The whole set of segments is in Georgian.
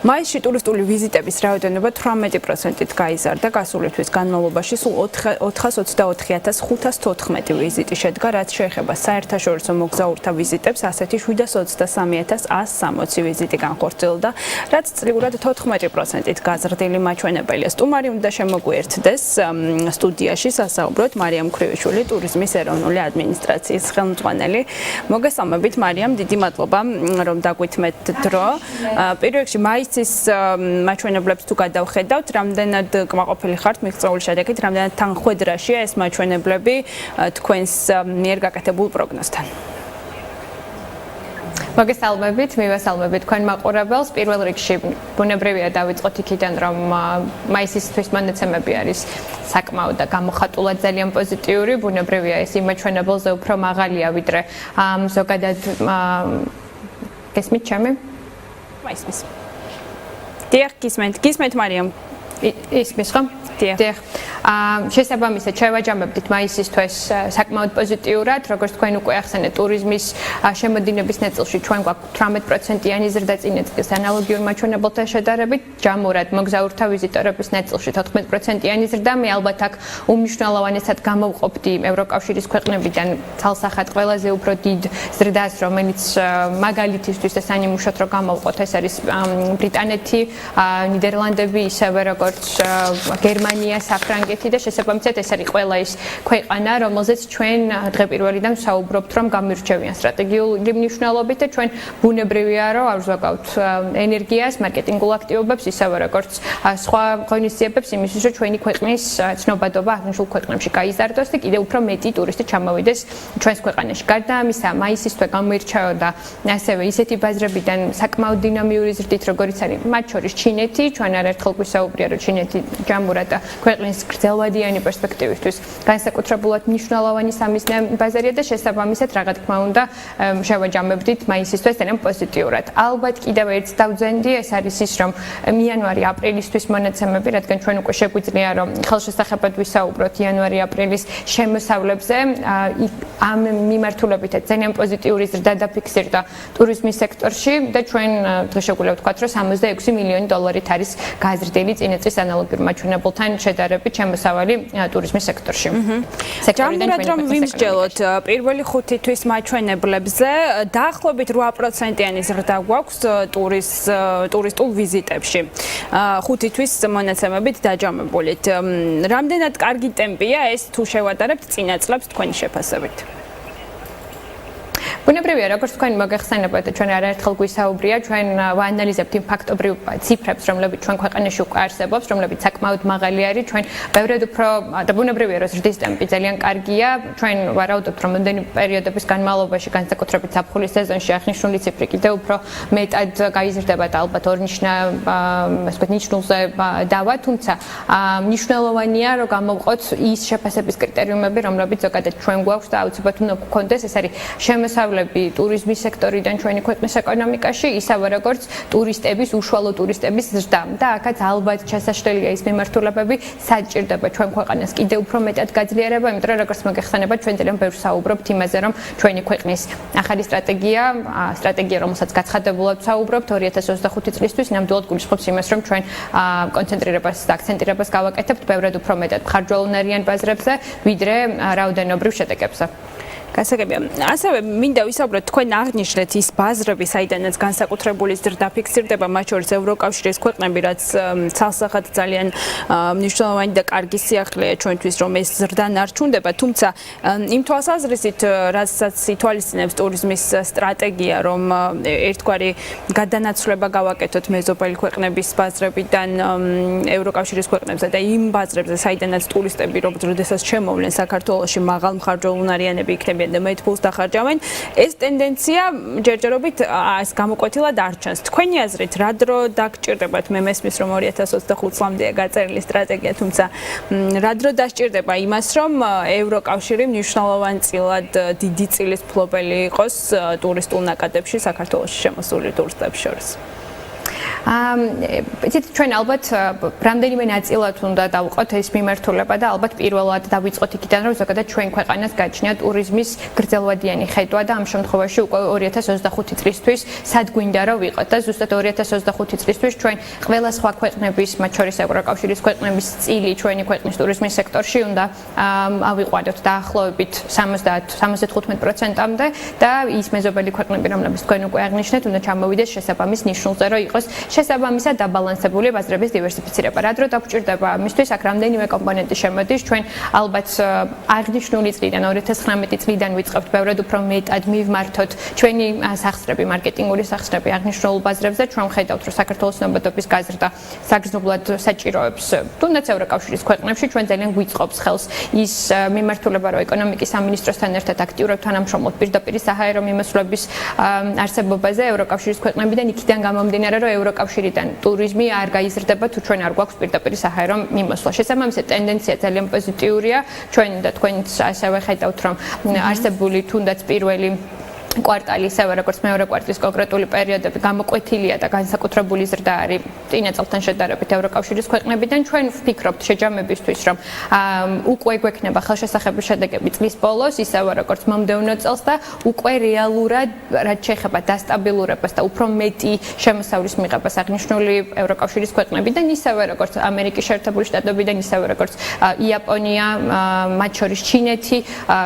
მაისში ტურისტული ვიზიტების რაოდენობა 18%-ით გაიზარდა. გასული თვის განმავლობაში სულ 424,514 ვიზიტი შედგა, რაც შეეხება საერთაშორისო მოგზაურთა ვიზიტებს, ასეთი 723,160 ვიზიტი განხორციელდა, რაც წლიურად 14%-ით გაზრდილი მაჩვენებელია. სტუმარი უნდა შემოგვიერთდეს სტუდიაში სასაუბროთ მარიამ ქვრივიშვილი, ტურიზმის ეროვნული ადმინისტრაციის ხელმძღვანელი. მოგესალმებით მარიამ, დიდი მადლობა რომ დაგვითმეთ დრო. პირველ რიგში მაისის მაჩვენებლებს თუ გადავხედავთ, რამდენად კმაყოფილი ხართ მიღწეული შედეგით, რამდენად თანხვედრაშია ეს მაჩვენებლები თქვენს მიერ გაკეთებულ პროგნოზთან? მოგესალმებით, მივესალმებით თქვენ მაყურებელს. პირველ რიგში ბუნებრივია დავიწყოთ იქიდან, რომ მაისის თვის მონაცემები არის საკმაოდ და გამოხატულად ძალიან პოზიტიური. ბუნებრივია ეს იმ მაჩვენებელზე უფრო მაღალია, ვიდრე ზოგადად გესმით ჩემი? მაისის. დიახ, გისმენთ მარიამ. ისმის ხო? დიახ. შესაბამისად შევაჯამებდით მაისის თვეს საკმაოდ პოზიტიურად, როგორც თქვენ უკვე ახსენეთ, ტურიზმის შემოდინების ნაწილში ჩვენ გვაქვს 18%-იანი ზრდა წინა წლის ანალოგიურ მაჩვენებელთან შედარებით, ჯამურად მოგზაურთა ვიზიტორების ნაწილში 14%-იანი ზრდა. მე ალბათ აქ უმნიშვნელოვანესად გამოვყოფდი ევროკავშირის ქვეყნებიდან ცალსახად ყველაზე უფრო დიდ ზრდას, რომელიც მაგალითისთვის და სანიმუშოდ რომ გამოვყოთ, ეს არის ბრიტანეთი, ნიდერლანდები, ისევე როგორც გერმანია, საფრანგეთი და შესაბამისად ეს არის ყველა ის ქვეყანა, რომელზეც ჩვენ დღე პირველიდან ვსაუბრობთ, რომ გამირჩევიან სტრატეგიული მნიშვნელობით და ჩვენ ბუნებრივია, რომ არ ვზვაგავთ ენერგიას, მარკეტინგულ აქტივობებს, ისევე როგორც სხვა ღონისძიებებს იმისთვის, რომ ჩვენი ქვეყნის ცნობადობა აღნიშნულ ქვეყნებში გაიზარდოს და კიდევ უფრო მეტი ტურისტი ჩამოვიდეს ჩვენს ქვეყანაში. გარდა ამისა, მაისის თვე გამოირჩეოდა ასევე ისეთი ბაზრებიდან საკმაოდ დინამიური ზრდით, როგორიც არის მათ შორის ჩინეთი, ჩვენ არაერთხელ გვისაუბრია, რომ ჩინეთი ჯამურად და ქვეყნის გრძელვადიანი პერსპექტივისთვის განსაკუთრებულად მნიშვნელოვანი სამიზნე ბაზარია და შესაბამისად რა თქმა უნდა შევაჯამებდით მაისის თვეს ძალიან პოზიტიურად. ალბათ კიდევ ერთს დავძენდი, ეს არის ის, რომ იანვარი-აპრილისთვის მონაცემები, რადგან ჩვენ უკვე შეგვიძლია რომ ხელშესახებად ვისაუბროთ იანვარი-აპრილის შემოსავლებზე, ამ მიმართულებითაც ძალიან პოზიტიური ზრდა დაფიქსირდა ტურიზმის სექტორში და ჩვენ დღეს შეგვიძლია ვთქვათ, რომ 66 მილიონი დოლარით არის გაზრდილი წინა წლის ანალოგიურ მაჩვენებელთან შედარებით შემოსავალი ტურიზმის სექტორში. ჯამურად რომ ვიმსჯელოთ პირველი 5 თვის მაჩვენებლებზე, დაახლოებით 8%-იანი ზრდა გვაქვს ტურისტულ ვიზიტებში. 5 თვის მონაცემებით დაჯამებულით. რამდენად კარგი ტემპია ეს თუ შევატარებთ წინა წლებს თქვენი შეფასებით? ბუნებრივია, როგორც თქვენ მოგეხსენებათ და ჩვენ არაერთხელ გვისაუბრია, ჩვენ ვაანალიზებთ იმ ფაქტობრივ ციფრებს, რომლებიც ჩვენ ქვეყანაში უკვე არსებობს, რომლებიც საკმაოდ მაღალი არის, ჩვენ ბევრად უფრო და ბუნებრივია, რომ ზრდის ტემპი ძალიან კარგია, ჩვენ ვარაუდობთ, რომ მომდენი პერიოდების განმავლობაში, განსაკუთრებით ზაფხულის სეზონში აღნიშნული ციფრი კიდევ უფრო მეტად გაიზრდება და ალბათ ნიშნულზე დავა, თუმცა მნიშვნელოვანია, რომ გამოვყოთ ის შეფასების კრიტერიუმები, რომლებიც ზოგადად ჩვენ გვაქვს და აუცილებლად უნდა გქონდეს, ეს არის შემოსავლები ტურიზმის სექტორიდან ჩვენი ქვეყნის ეკონომიკაში, ისევე როგორც ტურისტების, უშუალო ტურისტების ზრდა. და აქაც ალბათ შესაძლებელია ის მიმართულებები საჭირდება ჩვენ ქვეყანას კიდევ უფრო მეტად გაძლიერება, იმიტომ რომ როგორც მოგეხსენებათ, ჩვენ ძალიან ბევრს საუბრობთ იმაზე, რომ ჩვენი ქვეყნის ახალი სტრატეგია, რომელსაც გაცხადებულად საუბრობთ 2025 წლისთვის, ნამდვილად გულისხმობს იმას, რომ ჩვენ კონცენტრირებას და აქცენტირებას გავაკეთებთ ბევრად უფრო მეტად მხარჯვალუნარიან ბაზრებზე, ვიდრე რაოდენობრივ შედეგებზე. გასაგებია. ასევე მინდა ვისაუბროთ, თქვენ აღნიშნეთ ის ბაზრები, საიდანაც განსაკუთრებული ზრდა ფიქსირდება, მათ შორის ევროკავშირის ქვეყნები, რაც ცალსახად ძალიან მნიშვნელოვანი და კარგი სიახლეა ჩვენთვის, რომ ეს ზრდა ნარჩუნდება, თუმცა იმ თვალსაზრისით, რასაც ითვალისწინებს ტურიზმის სტრატეგია, რომ ერთგვარი გადანაცვლება გავაკეთოთ მეზობელი ქვეყნების ბაზრებიდან ევროკავშირის ქვეყნებზე და იმ ბაზრებზე, საიდანაც ტურისტები როდესაც შემოვლენ საქართველოში, მაღალ მხარჯვალუნარიანები იქნებიან და მეტ ფულს დახარჯავენ, ეს ტენდენცია ჯერჯერობით ეს გამოკვეთილად არ ჩანს. თქვენი აზრით, რა დრო დაგჭირდებათ? მე მესმის, რომ 2025 წლამდეა გაწერილი სტრატეგია, თუმცა რა დრო დასჭირდება იმას, რომ ევროკავშირი მნიშვნელოვანწილად დიდი წილის მფლობელი იყოს ტურისტულ ნაკადებში საქართველოში შემოსული ტურისტებს შორის? იცით ჩვენ ალბათ რამდენიმე ნაწილად უნდა დავუყოთ ეს მიმართულება და ალბათ პირველად დავიწყოთ იქიდან რომ ზოგადად ჩვენ ქვეყანას გაჩნია ტურიზმის გრძელვადიანი ხედვა და ამ შემთხვევაში უკვე 2025 წლისთვის სად გვინდა რომ ვიყოთ და ზუსტად 2025 წლისთვის ჩვენ ყველა სხვა ქვეყნების მათ შორის ევროკავშირის ქვეყნების წილი ჩვენი ქვეყნის ტურიზმის სექტორში უნდა ავიყვანოთ დაახლოებით 70-75%-მდე და ის მეზობელი ქვეყნები რომლებიც თქვენ უკვე აღნიშნეთ უნდა ჩამოვიდეს შესაბამის ნიშნულზე რომ იყოს შესაბამისად დაბალანსებული ბაზრების დივერსიფიცირება. რა დრო დაგვჭირდება ამისთვის აქ რამდენიმე კომპონენტი შემოდის ჩვენ ალბათ აღნიშნული წლიდან 2019 წლიდან ვიწყებთ ბევრად უფრო მეტად მივმართოთ ჩვენი სახსრები მარკეტინგული სახსრები აღნიშნულ ბაზრებზე ჩვენ ვხედავთ რომ საქართველოს ცნობადობის გაზრდა საგრძნობლად საჭიროებს თუნდაც ევროკავშირის ქვეყნებში ჩვენ ძალიან გვიწყობს ხელს ის მიმართულება რომ ეკონომიკის სამინისტროსთან ერთად აქტიურად თანამშრომლობთ პირდაპირ საჰაერო მიმოსვლების არსებობაზე ევროკავშირის ქვეყნებიდან იქიდან გამომდინარე რომ ევროკავშირიდან ტურიზმი არ გაიზრდება თუ ჩვენ არ გვაქვს პირდაპირ საჰაერო მიმოსვლა. შესაბამისად ტენდენცია ძალიან პოზიტიურია. ჩვენ და თქვენც ასევე ხედავთ რომ არსებული თუნდაც პირველი კვარტალი ისევე როგორც მეორე კვარტლის კონკრეტული პერიოდები გამოკვეთილია და განსაკუთრებული ზრდა არის წინა წელთან შედარებით ევროკავშირის ქვეყნებიდან. ჩვენ ვფიქრობთ შეჯამებისთვის რომ უკვე გვექნება ხელშესახების შედეგები წლის ბოლოს ისევე როგორც მომდევნო წელს და უკვე რეალურად რაც შეეხება დასტაბილურებას და უფრო მეტი შემოსავლის მიღებას აღნიშნული ევროკავშირის ქვეყნებიდან ისევე როგორც ამერიკის შეერთებული შტატებიდან ისევე როგორც იაპონია მათ შორის ჩინეთი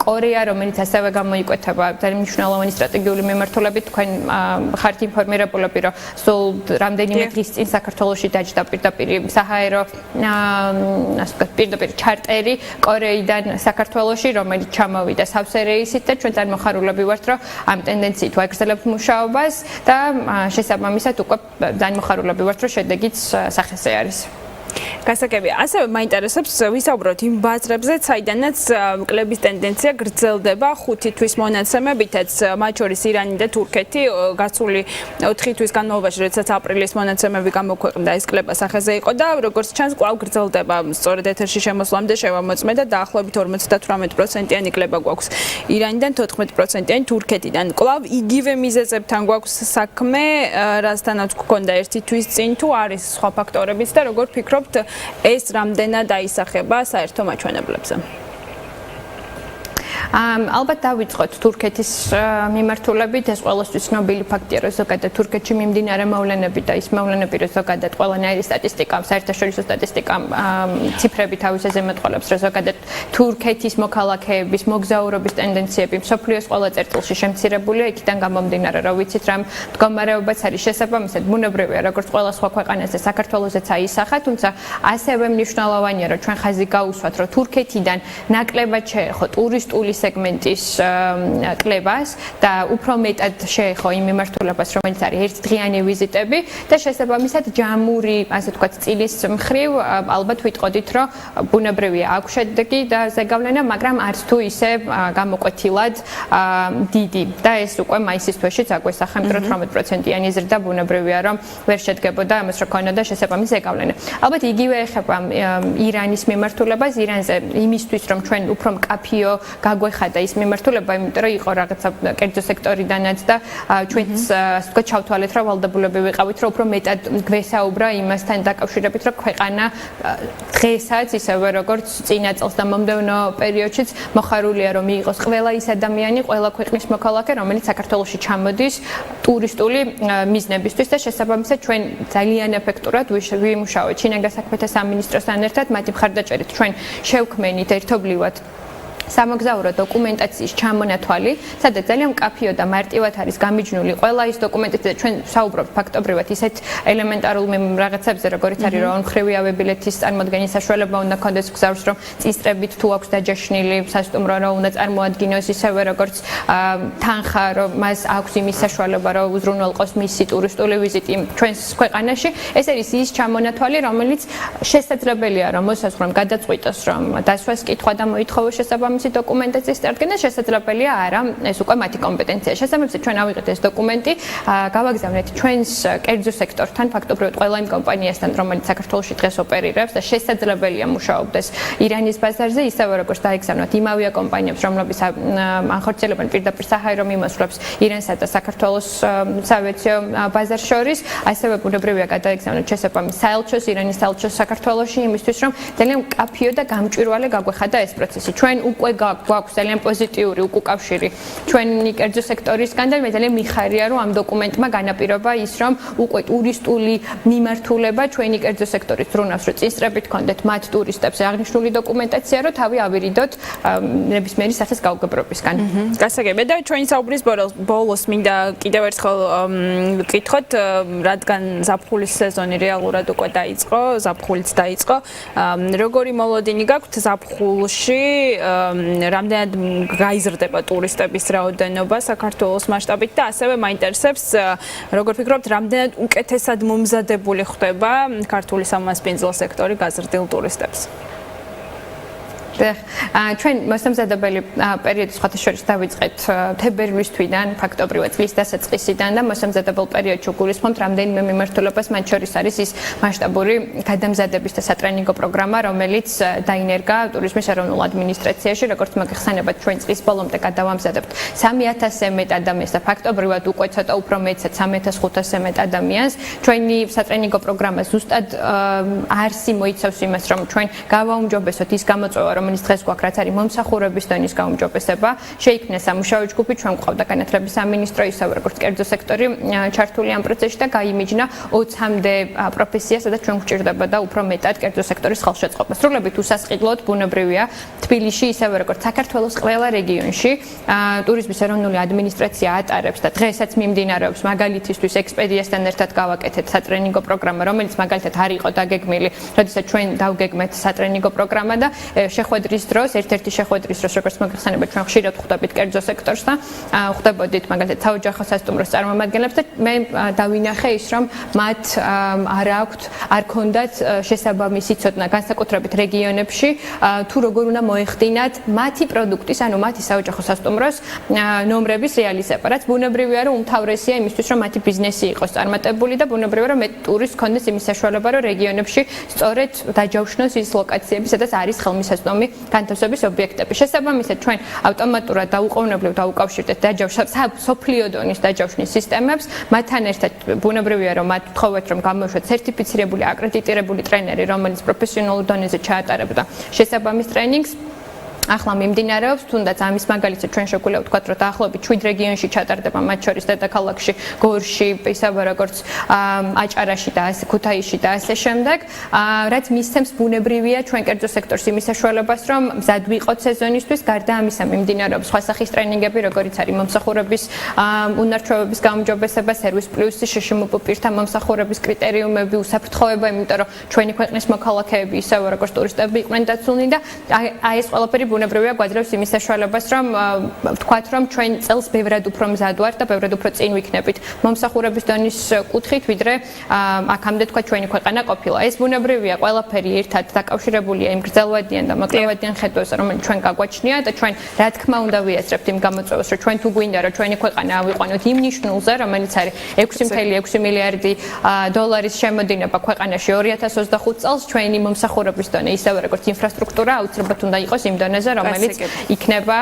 კორეა რომელიც ასევე გამოიკვეთება ძალიან მნიშვნელოვანი სტრატეგიული მიმართულებით თქვენ ხართ ინფორმირებულები რომ სულ რამდენიმე დღის წინ საქართველოში დაჯდა პირდაპირ საჰაერო ასე ვთქვათ პირდაპირ ჩარტერი კორეიდან საქართველოში რომელიც ჩამოვიდა სავსე რეისით და ჩვენ ძალიან მოხარულები ვართ რომ ამ ტენდენციით ვაგრძელებთ მუშაობას და შესაბამისად უკვე ძალიან მოხარულები ვართ რომ შედეგიც სახესე არის. გასაგები, ასევე მაინტერესებს ვისაუბროთ იმ ბაზრებზე, საიდანაც კლების ტენდენცია გრძელდება 5 თვის მონაცემებითაც, მათ შორის ირანი და თურქეთი გასული 4 თვის განმავლობაში, როდესაც აპრილის მონაცემები გამოქვეყნდა, ეს კლება სახეზე იყო და როგორც ჩანს, კვლავ გრძელდება. სწორედ ეთერში შემოსვლამდე შევამოწმე და დაახლოებით 58%-იანი კლება გვაქვს ირანიდან, 14%-იანი თურქეთიდან. კვლავ იგივე მიზეზებთან გვაქვს საქმე, რასთანაც გქონდა 1 თვის წინ თუ არის სხვა ფაქტორებიც და როგორ ფიქრობთ ეს რამდენად აისახება საერთო მაჩვენებლებზე? ალბათ დავიწყოთ თურქეთის მიმართულებით ეს ყველასთვის ცნობილი ფაქტია რომ ზოგადად თურქეთში მიმდინარე მოვლენები და ის მოვლენები რომ ზოგადად ყველანაირი სტატისტიკა საერთაშორისო სტატისტიკა ციფრები თავის ეზემეთყოლებს რომ ზოგადად თურქეთის მოქალაქეების მოგზაურობის ტენდენციები მსოფლიოს ყველა წერტილში შემცირებულია იქიდან გამომდინარე რომ ვიცით რა მდგომარეობაც არის შესაბამისად ბუნებრივია როგორც ყველა სხვა ქვეყანაზე საქართველოსაც აისახა თუმცა ასევე მნიშვნელოვანია რომ ჩვენ ხაზი გაუსვათ რომ თურქეთიდან ნაკლებად შეეხო ტურისტული სეგმენტის კლებას და უფრო მეტად შეეხო იმ მიმართულებას, რომელიც არის ერთდღიანი ვიზიტები და შესაბამისად ჯამური, ასე ვთქვათ, წილის მხრივ ალბათ ვიტყოდით, რომ ბუნებრივია აქვს შედეგი და ზეგავლენა, მაგრამ არც თუ ისე გამოკვეთილად დიდი და ეს უკვე მაისის თვეშიც აგვესახა, მეტყვი 18%-იანი ზრდა ბუნებრივია, რომ ვერ შედგებოდა ამას რა ქონოდა შესაბამის ზეგავლენა. ალბათ იგივე ეხება ირანის მიმართულებას, ირანზე იმისთვის, რომ ჩვენ უფრო მკაფიო გაგვეხადა ის მიმართულება, იმიტომ რომ იყო რაღაცა კერძო სექტორიდანაც და ჩვენც ასე ვთქვათ ჩავთვალეთ, რომ ვალდებულები ვიყავით, რომ უფრო მეტად გვესაუბრა იმასთან დაკავშირებით, რომ ქვეყანა დღესაც ისევე როგორც წინა წელს და მომდევნო პერიოდშიც მოხარულია, რომ მიიღოს ყველა ის ადამიანი, ყველა ქვეყნის მოქალაქე, რომელიც საქართველოში ჩამოდის ტურისტული მიზნებისთვის და შესაბამისად ჩვენ ძალიან ეფექტურად ვიმუშავეთ ჩინეთის საქმეთა სამინისტროსთან ერთად, მათი მხარდაჭერით ჩვენ შევქმნით ერთობლივად სამოგზაურო დოკუმენტაციის ჩამონათვალი, სადაც ძალიან მკაფიო და მარტივად არის გამიჯნული ყველა ის დოკუმენტები და ჩვენ საუბრობთ ფაქტობრივად ისეთ ელემენტარულ რაღაცებზე, როგორიც არის რომ მხრივი ავიაბილეთის წარმოადგენის საშუალება უნდა კონდეს გზავს, რომ წინსწრებით თუ აქვს დაჯაშნილი სასტუმრო, რომ უნდა წარმოადგინოს ისევე როგორც თანხა, რომ მას აქვს იმის საშუალება, რომ უზრუნველყოს მისი ტურისტული ვიზიტი ჩვენს ქვეყანაში. ეს არის ის ჩამონათვალი, რომელიც შესაძლებელია რომ მოსაზღვრემ გადაწყვიტოს, რომ დასვას კითხვა და მოითხოვოს შესაბამისად შესაბამისი დოკუმენტაციის წარდგენა შესაძლებელია არა, ეს უკვე მათი კომპეტენცია. შესაბამისად ჩვენ ავიღეთ ეს დოკუმენტი, გავაგზავნეთ ჩვენს კერძო სექტორთან, ფაქტობრივად ყველა იმ კომპანიასთან, რომელიც საქართველოში დღეს ოპერირებს და შესაძლებელია მუშაობდეს ირანის ბაზარზე, ისევე როგორც დაიგზავნოთ იმ ავიაკომპანიებს, რომლებიც ახორციელებენ პირდაპირ საჰაერო მიმოსვლებს ირანსა და საქართველოს საავიაციო ბაზარს შორის, ასევე ბუნებრივია გადაიგზავნოთ შესაბამის საელჩოს, ირანის საელჩოს საქართველოში, იმისთვის რომ ძალიან მკაფიო და გამჭვირვალე გაგვეხადა ეს პროცესი. ჩვენ უკვე გვაქვს ძალიან პოზიტიური უკავშირი ჩვენი კერძო სექტორისგან და მე ძალიან მიხარია, რომ ამ დოკუმენტმა განაპირობა ის, რომ უკვე ტურისტული მიმართულება ჩვენი კერძო სექტორის ზრუნავს, რომ წინსწრებით გქონდეთ მათ ტურისტებს აღნიშნული დოკუმენტაცია, რომ თავი ავირიდოთ ნებისმიერი სახის გაუგებრობისგან. გასაგებია და ჩვენი საუბრის ბოლოს მინდა კიდევ ერთხელ ვკითხოთ, რადგან ზაფხულის სეზონი რეალურად უკვე დაიწყო, ზაფხულიც დაიწყო. როგორი მოლოდინი გაქვთ ზაფხულში, რამდენად გაიზრდება ტურისტების რაოდენობა საქართველოს მასშტაბით და ასევე მაინტერესებს, როგორ ფიქრობთ, რამდენად უკეთესად მომზადებული ხდება ქართული სამასპინძლო სექტორი გაზრდილ ტურისტებს? ჩვენ მოსამზადებელი პერიოდი სხვათა შორის დავიწყეთ თებერვლის თვიდან, ფაქტობრივად წლის დასაწყისიდან და მოსამზადებელ პერიოდში გულისხმობთ რამდენიმე მიმართულებას, მათ შორის არის ის მასშტაბური გადამზადების და სატრენინგო პროგრამა, რომელიც დაინერგა ტურიზმის ეროვნულ ადმინისტრაციაში, როგორც მოგეხსენებათ, ჩვენ წლის ბოლომდე გადავამზადებთ 3000-ზე მეტ ადამიანს და ფაქტობრივად უკვე ცოტა უფრო მეტსაც 3500-ზე მეტ ადამიანს. ჩვენი სატრენინგო პროგრამა ზუსტად არსი მოიცავს იმას, რომ ჩვენ გავაუმჯობესოთ ის გამოწვევა, რომელიც დღეს გვაქვს, რაც არის მომსახურების დონის გაუმჯობესება, შეიქმნა სამუშაო ჯგუფი, ჩვენ გვყავდა განათლების სამინისტრო, ისევე როგორც კერძო სექტორი ჩართული ამ პროცესში და გაიმიჯნა 20-მდე პროფესია, სადაც ჩვენ გვჭირდება და უფრო მეტად კერძო სექტორის ხელშეწყობა. სრულებით უსასყიდლოდ ბუნებრივია თბილისში, ისევე როგორც საქართველოს ყველა რეგიონში ტურიზმის ეროვნული ადმინისტრაცია ატარებს და დღესაც მიმდინარეობს მაგალითისთვის ექსპედიასთან ერთად გავაკეთეთ სატრენინგო პროგრამა, რომელიც მაგალითად არ იყო დაგეგმილი, როდესაც ჩვენ დავგეგმეთ სატრენინგო პროგრამა და შეხვედრის დროს, ერთ-ერთი შეხვედრის დროს, როგორც მოგეხსენებათ, ჩვენ ხშირად ხვდებით კერძო სექტორს და ხვდებოდით მაგალითად საოჯახო სასტუმროს წარმომადგენლებს და მე დავინახე ის, რომ მათ არ ქონდათ შესაბამისი ცოდნა განსაკუთრებით რეგიონებში, თუ როგორ უნდა მოეხდინათ მათი პროდუქტის, ანუ მათი საოჯახო სასტუმროს ნომრების რეალიზება, რაც ბუნებრივია, რომ უმთავრესია იმისთვის, რომ მათი ბიზნესი იყოს წარმატებული და ბუნებრივია, რომ მეტ ტურისტს ქონდეს იმის საშუალება, რომ რეგიონებში სწორედ დაჯავშნოს ის ლოკაციები, სადაც არის ხელმისაწვდომი განთავსების ობიექტები. შესაბამისად, ჩვენ ავტომატურად დაუყოვნებლივ დაუკავშირდეთ სოფლიო დონის დაჯავშნის სისტემებს, მათთან ერთად ბუნებრივია, რომ მათ ვთხოვეთ, რომ გამოიშვათ სერტიფიცირებული, აკრედიტირებული ტრენერი, რომელიც პროფესიონალურ დონეზე ჩაატარებდა შესაბამის ტრენინგს. ახლა მიმდინარეობს, თუნდაც ამის მაგალითად ჩვენ შეგვიძლია ვთქვათ, რომ დაახლოებით 7 რეგიონში ჩატარდება, მათ შორის დედაქალაქში, გორში, ისევე როგორც აჭარაში და ქუთაისში და ასე შემდეგ, რაც მისცემს ბუნებრივია ჩვენ კერძო სექტორს იმის საშუალებას, რომ მზად ვიყოთ სეზონისთვის, გარდა ამისა მიმდინარეობს სხვა სახის ტრენინგები, როგორიც არის მომსახურების უნარჩვევების გაუმჯობესება, სერვის პლუსი, შშმპ პირთა მომსახურების კრიტერიუმები, უსაფრთხოება, იმიტომ რომ ჩვენი ქვეყნის მოქალაქეები, ისევე როგორც ტურისტები იყვნენ დაცულნი და აი ეს ყველაფერი ბუნებრივია გვაძლევს იმის საშუალებას, რომ ვთქვათ, რომ ჩვენ წელს ბევრად უფრო მზად ვართ და ბევრად უფრო წინ ვიქნებით მომსახურების დონის კუთხით, ვიდრე აქამდე თქვა ჩვენი ქვეყანა ყოფილა. ეს ბუნებრივია ყველაფერი ერთად დაკავშირებულია იმ გრძელვადიან და მოკლევადიან ხედვაზე, რომელიც ჩვენ გაგვაჩნია და ჩვენ რა თქმა უნდა ვიაზრებთ იმ გამოწვევას, რომ ჩვენ თუ გვინდა, რომ ჩვენი ქვეყანა ავიყვანოთ იმ ნიშნულზე, რომელიც არის 6.6 მილიარდი დოლარის შემოდინება ქვეყანაში 2025 წელს, ჩვენი მომსახურების დონე, ისევე როგორც ინფრასტრუქტურა აუცილებლად უნდა იყოს იმ დონეზე, რომელიც იქნება,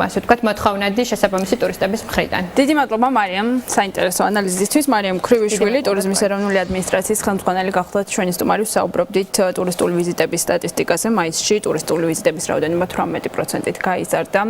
ასე ვთქვათ, მოთხოვნადი შესაბამისი ტურისტების მხრიდან. დიდი მადლობა მარიამ საინტერესო ანალიზისთვის. მარიამ ქვრივიშვილი, ტურიზმის ეროვნული ადმინისტრაციის ხელმძღვანელი გახლდათ ჩვენი სტუმარი, საუბრობდით ტურისტული ვიზიტების სტატისტიკაზე. მაისში ტურისტული ვიზიტების რაოდენობა 18%-ით გაიზარდა.